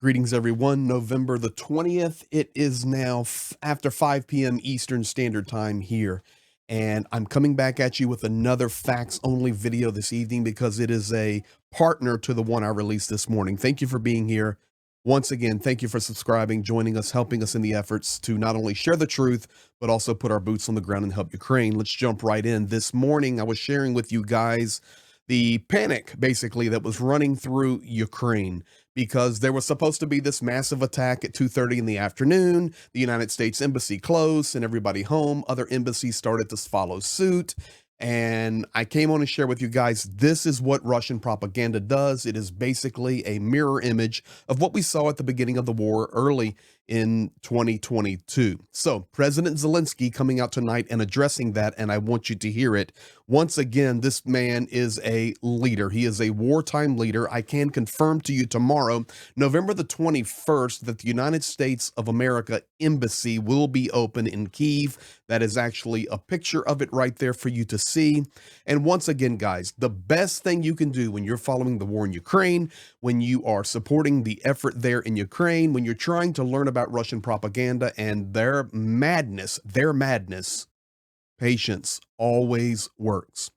Greetings, everyone. November the 20th. It is now after 5 p.m. Eastern Standard Time here. And I'm coming back at you with another facts only video this evening because it is a partner to the one I released this morning. Thank you for being here. Once again, thank you for subscribing, joining us, helping us in the efforts to not only share the truth, but also put our boots on the ground and help Ukraine. Let's jump right in. This morning, I was sharing with you guys the panic basically that was running through Ukraine because there was supposed to be this massive attack at 2:30 in the afternoon. The United States Embassy closed and everybody home. Other embassies started to follow suit. And I came on to share with you guys, this is what Russian propaganda does. It is basically a mirror image of what we saw at the beginning of the war early in 2022. So President Zelenskyy coming out tonight and addressing that, and I want you to hear it. Once again, this man is a leader. He is a wartime leader. I can confirm to you tomorrow, November the 21st, that the United States of America Embassy will be open in Kyiv. That is actually a picture of it right there for you to see. And once again, guys, the best thing you can do when you're following the war in Ukraine, when you are supporting the effort there in Ukraine, when you're trying to learn about Russian propaganda and their madness, patience always works.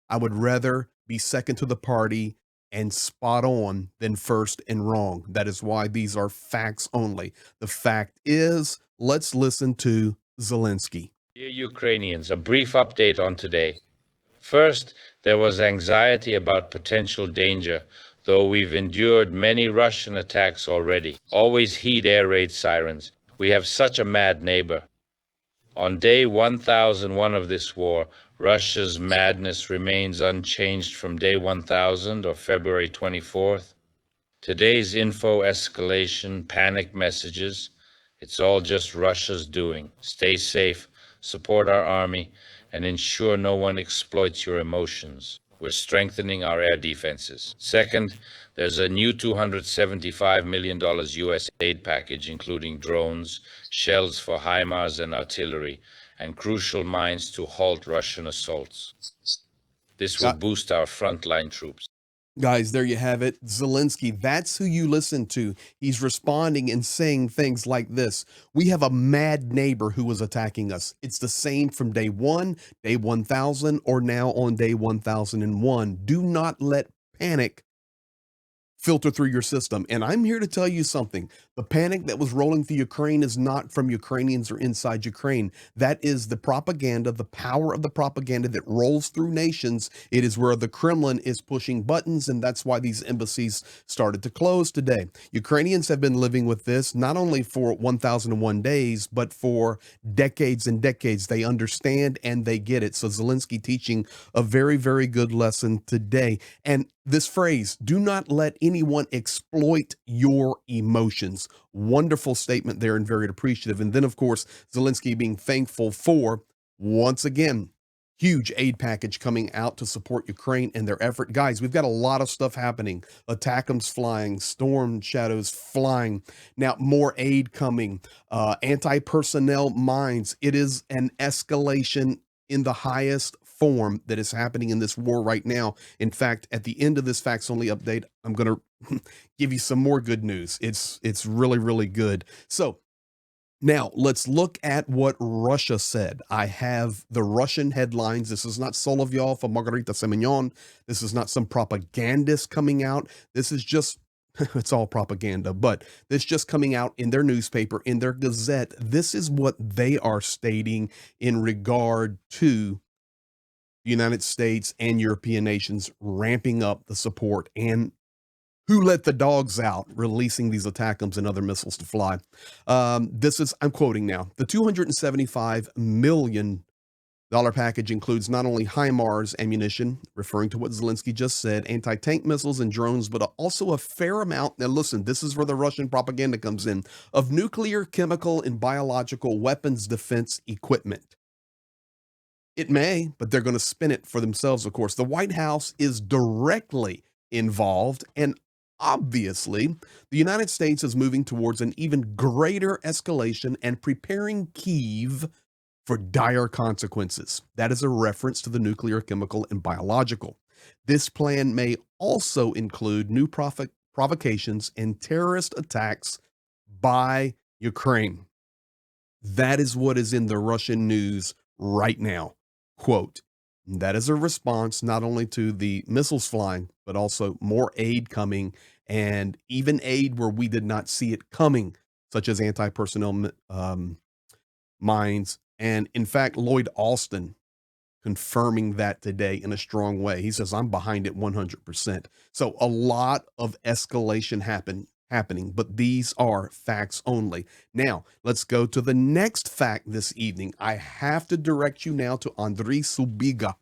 I would rather be second to the party and spot on than first and wrong. That is why these are facts only. The fact is, let's listen to Zelenskyy. Dear Ukrainians, a brief update on today. First, there was anxiety about potential danger, though we've endured many Russian attacks already. Always heed air raid sirens. We have such a mad neighbor. On day 1001 of this war, Russia's madness remains unchanged from day 1000 or February 24th. Today's info escalation, panic messages, it's all just Russia's doing. Stay safe, support our army, and ensure no one exploits your emotions. We're strengthening our air defenses. Second, there's a new $275 million U.S. aid package, including drones, shells for HIMARS and artillery, and crucial mines to halt Russian assaults. This will boost our frontline troops. Guys, there you have it. Zelenskyy, that's who you listen to. He's responding and saying things like this. We have a mad neighbor who is attacking us. It's the same from day 1, day 1000, or now on day 1001. Do not let panic filter through your system. And I'm here to tell you something. The panic that was rolling through Ukraine is not from Ukrainians or inside Ukraine. That is the propaganda, the power of the propaganda that rolls through nations. It is where the Kremlin is pushing buttons, and that's why these embassies started to close today. Ukrainians have been living with this not only for 1001 days, but for decades and decades. They understand and they get it. So Zelenskyy teaching a very, very good lesson today. And this phrase, do not let anyone exploit your emotions. Wonderful statement there and very appreciative. And then, of course, Zelenskyy being thankful for, once again, huge aid package coming out to support Ukraine and their effort. Guys, we've got a lot of stuff happening. Attackums flying, storm shadows flying. Now, more aid coming, anti-personnel mines. It is an escalation in the highest form that is happening in this war right now. In fact, at the end of this facts only update, I'm going to give you some more good news. It's really, really good. So now let's look at what Russia said. I have the Russian headlines. This is not Solovyov or Margarita Semyon. This is not some propagandist coming out. This is just it's all propaganda, but this just coming out in their newspaper, in their gazette. This is what they are stating in regard to the United States and European nations ramping up the support and who let the dogs out, releasing these attackums and other missiles to fly. This is, I'm quoting now, the $275 million package includes not only HIMARS ammunition, referring to what Zelenskyy just said, anti-tank missiles and drones, but also a fair amount, now listen, this is where the Russian propaganda comes in, of nuclear, chemical, and biological weapons defense equipment. It may, but they're going to spin it for themselves, of course. The White House is directly involved, and obviously, the United States is moving towards an even greater escalation and preparing Kyiv for dire consequences. That is a reference to the nuclear, chemical, and biological. This plan may also include new provocations, and terrorist attacks by Ukraine. That is what is in the Russian news right now. Quote, that is a response not only to the missiles flying, but also more aid coming, and even aid where we did not see it coming, such as anti-personnel mines. And in fact, Lloyd Austin confirming that today in a strong way. He says, I'm behind it 100%. So a lot of escalation happening, but these are facts only. Now, let's go to the next fact this evening. I have to direct you now to Andrei Subiga.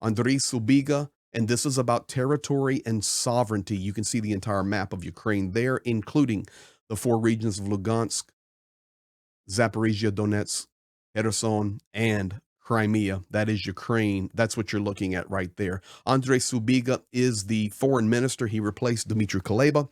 Andrei Subiga, and this is about territory and sovereignty. You can see the entire map of Ukraine there, including the 4 regions of Lugansk, Zaporizhia, Donetsk, Kherson, and Crimea. That is Ukraine. That's what you're looking at right there. Andrei Subiga is the foreign minister. He replaced Dmitry Kuleba.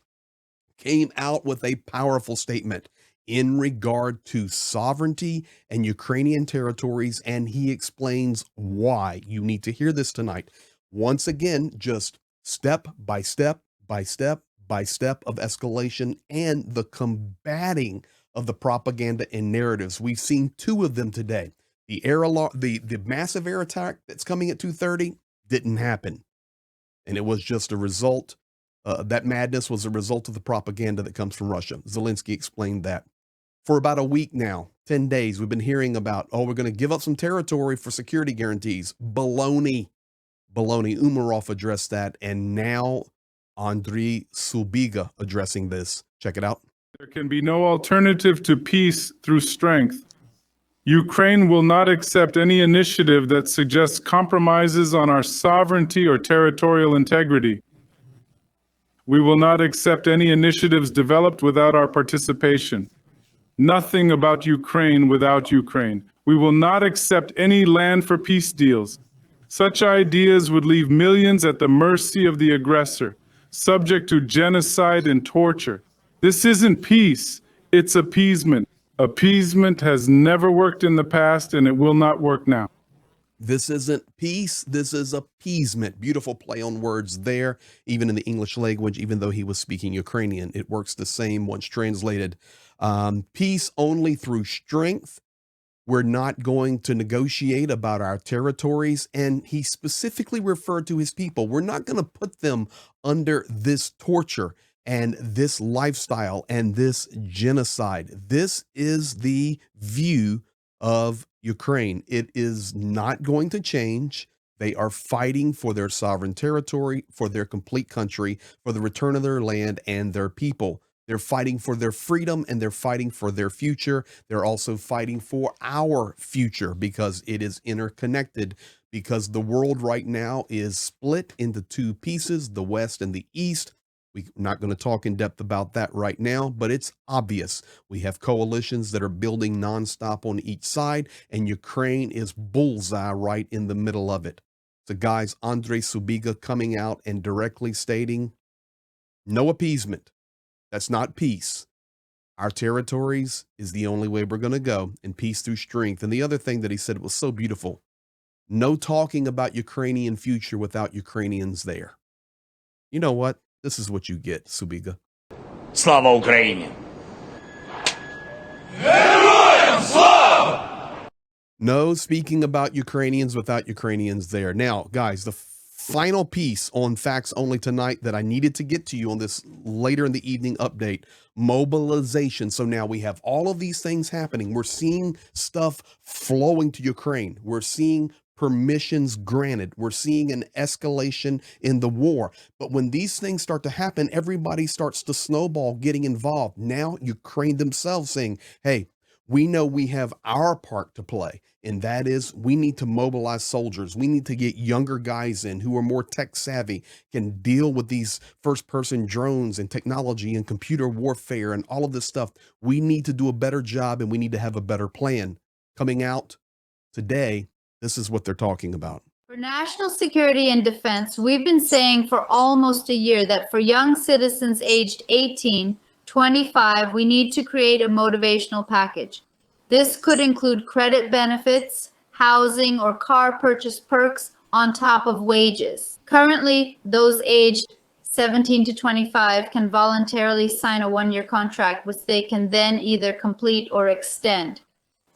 Came out with a powerful statement in regard to sovereignty and Ukrainian territories, and he explains why. You need to hear this tonight. Once again, just step by step by step by step of escalation and the combating of the propaganda and narratives. We've seen 2 of them today. The the massive air attack that's coming at 2:30 didn't happen, and it was just a result. That madness was a result of the propaganda that comes from Russia. Zelenskyy explained that. For about a week now, 10 days, we've been hearing about, we're going to give up some territory for security guarantees. Baloney. Baloney. Umarov addressed that, and now Andrei Subiga addressing this. Check it out. There can be no alternative to peace through strength. Ukraine will not accept any initiative that suggests compromises on our sovereignty or territorial integrity. We will not accept any initiatives developed without our participation. Nothing about Ukraine without Ukraine. We will not accept any land for peace deals. Such ideas would leave millions at the mercy of the aggressor, subject to genocide and torture. This isn't peace, it's appeasement. Appeasement has never worked in the past, and it will not work now. This isn't peace, this is appeasement. Beautiful play on words there, even in the English language, even though he was speaking Ukrainian. It works the same once translated. Peace only through strength. We're not going to negotiate about our territories. And he specifically referred to his people. We're not going to put them under this torture and this lifestyle and this genocide. This is the view of Ukraine. It is not going to change. They are fighting for their sovereign territory, for their complete country, for the return of their land and their people. They're fighting for their freedom and they're fighting for their future. They're also fighting for our future because it is interconnected, because the world right now is split into 2 pieces, the West and the East. We're not going to talk in depth about that right now, but it's obvious. We have coalitions that are building nonstop on each side, and Ukraine is bullseye right in the middle of it. So guys, Andrei Subiga coming out and directly stating, no appeasement. That's not peace. Our territories is the only way we're going to go, and peace through strength. And the other thing that he said was so beautiful. No talking about Ukrainian future without Ukrainians there. You know what? This is what you get, Subiga. Слава Україні! No speaking about Ukrainians without Ukrainians there. Now, guys, the final piece on facts only tonight that I needed to get to you on this later in the evening update, mobilization. So now we have all of these things happening. We're seeing stuff flowing to Ukraine. We're seeing permissions granted. We're seeing an escalation in the war. But when these things start to happen, everybody starts to snowball getting involved. Now Ukraine themselves saying, hey, we know we have our part to play, and that is we need to mobilize soldiers. We need to get younger guys in who are more tech savvy, can deal with these first-person drones and technology and computer warfare and all of this stuff. We need to do a better job, and we need to have a better plan. Coming out today, this is what they're talking about. For national security and defense, we've been saying for almost a year that for young citizens aged 18, 25, we need to create a motivational package. This could include credit benefits, housing, or car purchase perks on top of wages. Currently, those aged 17 to 25 can voluntarily sign a 1-year contract, which they can then either complete or extend.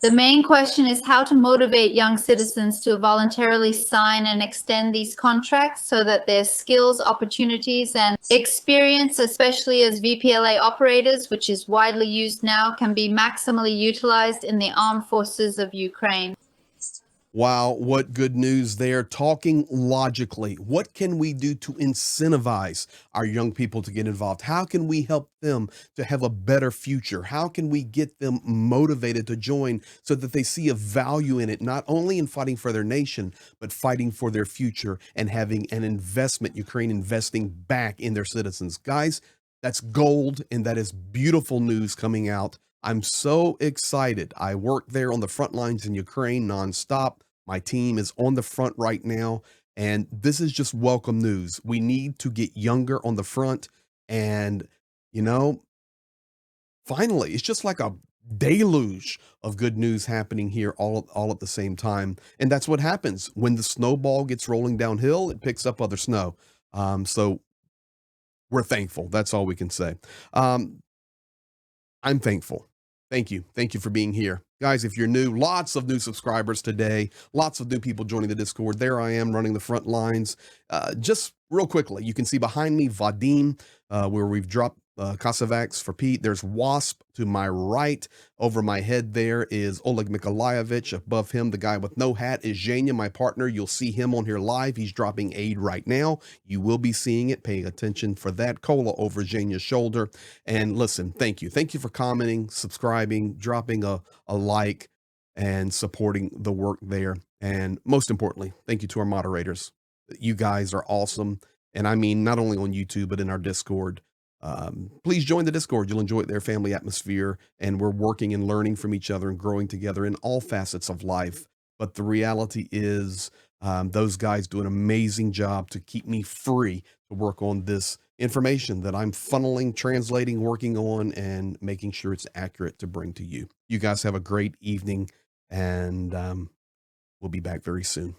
The main question is how to motivate young citizens to voluntarily sign and extend these contracts so that their skills, opportunities, and experience, especially as VPLA operators, which is widely used now, can be maximally utilized in the armed forces of Ukraine. Wow, what good news there. Talking logically, what can we do to incentivize our young people to get involved? How can we help them to have a better future? How can we get them motivated to join so that they see a value in it, not only in fighting for their nation, but fighting for their future and having an investment, Ukraine investing back in their citizens? Guys, that's gold, and that is beautiful news coming out. I'm so excited. I work there on the front lines in Ukraine nonstop. My team is on the front right now, and this is just welcome news. We need to get younger on the front, and you know, finally, it's just like a deluge of good news happening here all at the same time. And that's what happens when the snowball gets rolling downhill, it picks up other snow. So we're thankful. That's all we can say. I'm thankful. Thank you. Thank you for being here. Guys, if you're new, lots of new subscribers today, lots of new people joining the Discord. There I am running the front lines. Just real quickly, you can see behind me Vadim, where we've dropped Kasavax for Pete. There's Wasp to my right. Over my head there is Oleg Mikolayevich. Above him, the guy with no hat is Zhenya, my partner. You'll see him on here live. He's dropping aid right now. You will be seeing it. Paying attention for that. Cola over Zhenya's shoulder. And listen, thank you. Thank you for commenting, subscribing, dropping a like, and supporting the work there. And most importantly, thank you to our moderators. You guys are awesome. And I mean, not only on YouTube, but in our Discord. Please join the Discord. You'll enjoy it there, family atmosphere. And we're working and learning from each other and growing together in all facets of life. But the reality is, those guys do an amazing job to keep me free to work on this information that I'm funneling, translating, working on, and making sure it's accurate to bring to you. You guys have a great evening, and we'll be back very soon.